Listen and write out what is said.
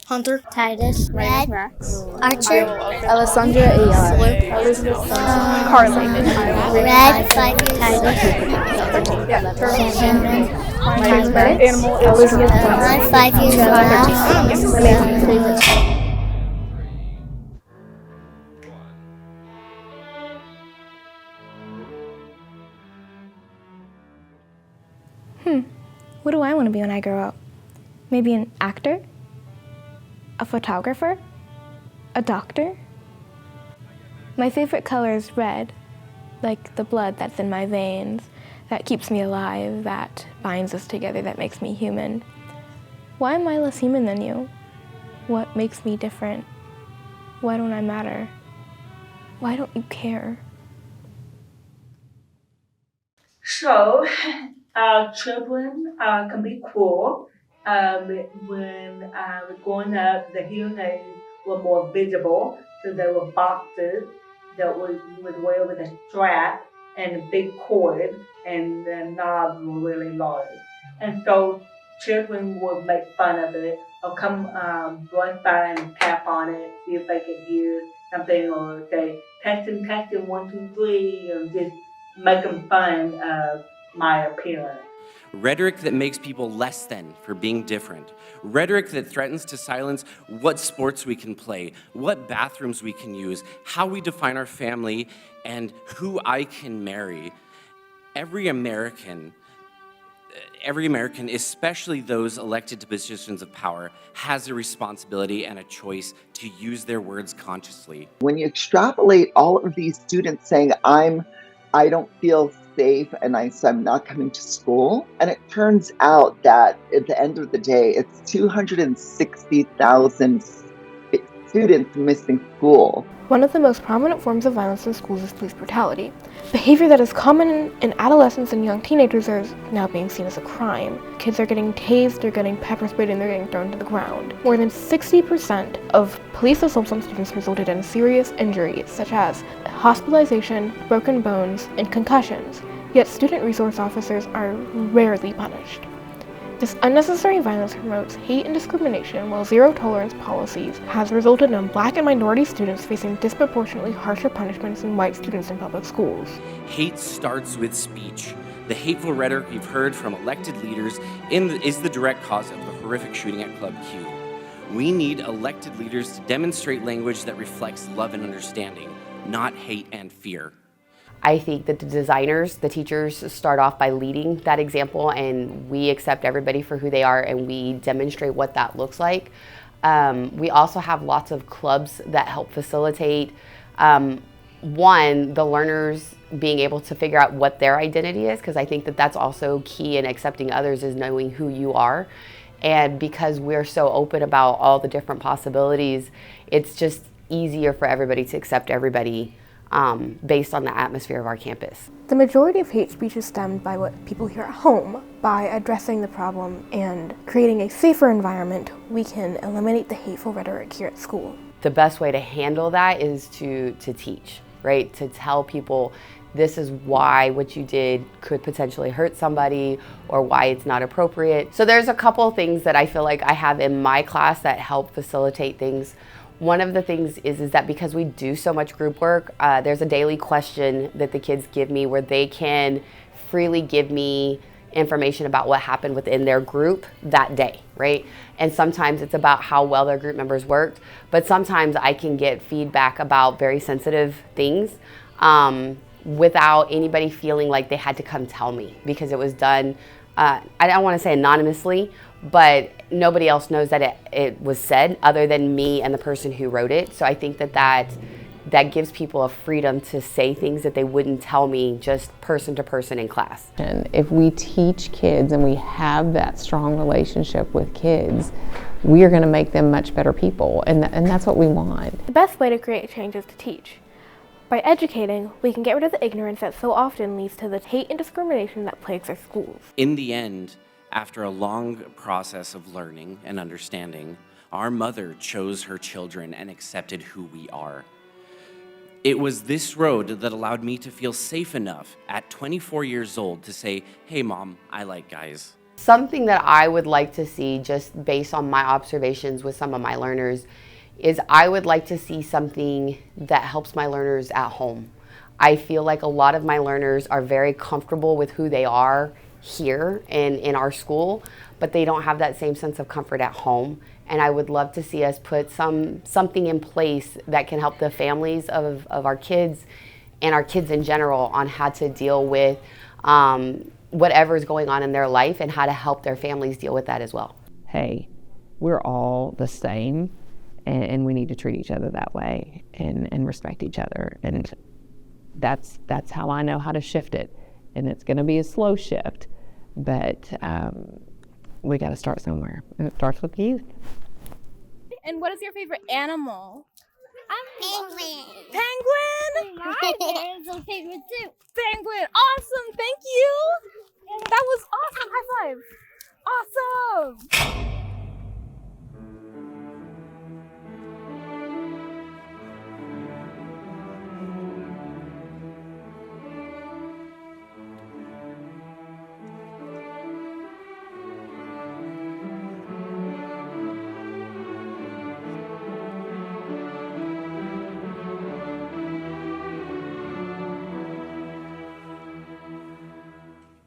Hunter, Titus, Red, Max, Archer, Alessandra Ayala. Blue, Elizabeth Carly, Red, 5 years, Titus, Shannon, Max, Animal is Elizabeth I'm 5 years old. favorite. What do I want to be when I grow up? Maybe an actor? A photographer? A doctor? My favorite color is red, like the blood that's in my veins, that keeps me alive, that binds us together, that makes me human. Why am I less human than you? What makes me different? Why don't I matter? Why don't you care? So, children can be cruel. When growing up, the hearing aids were more visible, so there were boxes that you would wear with a strap and a big cord, and the knobs were really large. And so, children would make fun of it, or come brush by and tap on it, see if they could hear something, or say, testing, testing, 1, 2, 3, or just making fun of my appearance. Rhetoric that makes people less than for being different. Rhetoric that threatens to silence what sports we can play, what bathrooms we can use, how we define our family, and who I can marry. Every American, especially those elected to positions of power, has a responsibility and a choice to use their words consciously. When you extrapolate all of these students saying, I don't feel safe and so I'm not coming to school, and it turns out that at the end of the day, it's 260,000 students missing school. One of the most prominent forms of violence in schools is police brutality. Behavior that is common in adolescents and young teenagers is now being seen as a crime. Kids are getting tased, they're getting pepper sprayed, and they're getting thrown to the ground. More than 60% of police assaults on students resulted in serious injuries, such as hospitalization, broken bones, and concussions. Yet student resource officers are rarely punished. This unnecessary violence promotes hate and discrimination, while zero-tolerance policies has resulted in Black and minority students facing disproportionately harsher punishments than white students in public schools. Hate starts with speech. The hateful rhetoric we've heard from elected leaders is the direct cause of the horrific shooting at Club Q. We need elected leaders to demonstrate language that reflects love and understanding, not hate and fear. I think that the designers, the teachers, start off by leading that example, and we accept everybody for who they are and we demonstrate what that looks like. We also have lots of clubs that help facilitate, the learners being able to figure out what their identity is, because I think that that's also key in accepting others, is knowing who you are. And because we're so open about all the different possibilities, it's just easier for everybody to accept everybody based on the atmosphere of our campus. The majority of hate speech is stemmed by what people hear at home. By addressing the problem and creating a safer environment, we can eliminate the hateful rhetoric here at school. The best way to handle that is to teach, right? To tell people this is why what you did could potentially hurt somebody or why it's not appropriate. So there's a couple things that I feel like I have in my class that help facilitate things. One of the things is that because we do so much group work, there's a daily question that the kids give me where they can freely give me information about what happened within their group that day, right? And sometimes it's about how well their group members worked, but sometimes I can get feedback about very sensitive things without anybody feeling like they had to come tell me, because it was done, I don't want to say anonymously, but nobody else knows that it was said other than me and the person who wrote it. So I think that gives people a freedom to say things that they wouldn't tell me just person to person in class. And if we teach kids and we have that strong relationship with kids, we are going to make them much better people, and that's what we want. The best way to create change is to teach. By educating, we can get rid of the ignorance that so often leads to the hate and discrimination that plagues our schools. In the end, after a long process of learning and understanding, our mother chose her children and accepted who we are. It was this road that allowed me to feel safe enough at 24 years old to say, hey mom, I like guys. Something that I would like to see, just based on my observations with some of my learners, is I would like to see something that helps my learners at home. I feel like a lot of my learners are very comfortable with who they are here and in our school, but they don't have that same sense of comfort at home. And I would love to see us put something in place that can help the families of our kids and our kids in general on how to deal with whatever is going on in their life and how to help their families deal with that as well. Hey, we're all the same, and we need to treat each other that way and respect each other. And that's how I know how to shift it. And it's going to be a slow shift, but we got to start somewhere. And it starts with the youth. And what is your favorite animal? Penguin. Penguin? It's my favorite too. Penguin. Awesome. Thank you. That was awesome. High five. Awesome.